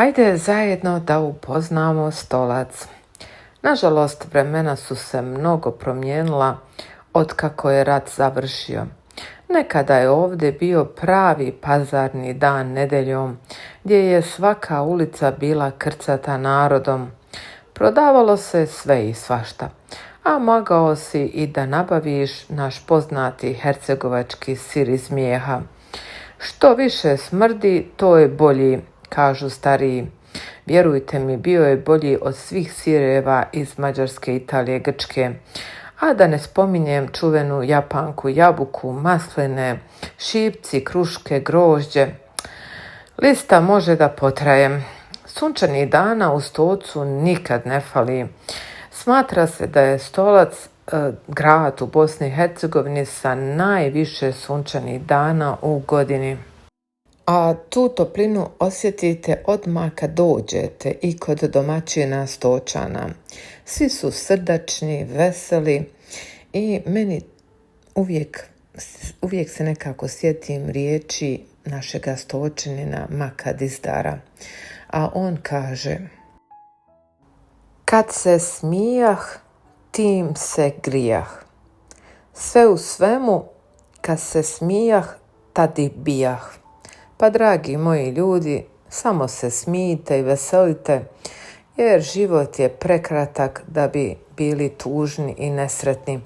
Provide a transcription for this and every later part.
Hajde zajedno da upoznamo Stolac. Nažalost, vremena su se mnogo promijenila otkako je rat završio. Nekada je ovdje bio pravi pazarni dan nedeljom, gdje je svaka ulica bila krcata narodom. Prodavalo se sve i svašta, a mogao si i da nabaviš naš poznati hercegovački sir iz mlijeha. Što više smrdi, to je bolji, kažu stariji. Vjerujte mi, bio je bolji od svih sireva iz Mađarske, Italije, Grčke. A da ne spominjem čuvenu japanku, jabuku, masline, šipci, kruške, grožđe. Lista može da potraje. Sunčanih dana u Stocu nikad ne fali. Smatra se da je Stolac grad u Bosni i Hercegovini sa najviše sunčanih dana u godini. A tu toplinu osjetite odmah kad dođete i kod domaćina Stočana. Svi su srdačni, veseli i meni uvijek se nekako sjetim riječi našega Stočanina Maka Dizdara. A on kaže: kad se smijah, tim se grijah. Sve u svemu, kad se smijah, tad i bijah. Pa dragi moji ljudi, samo se smijte i veselite, jer život je prekratak da bi bili tužni i nesretni.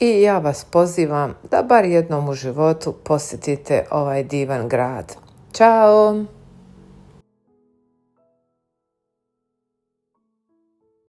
I ja vas pozivam da bar jednom u životu posjetite ovaj divan grad. Ćao!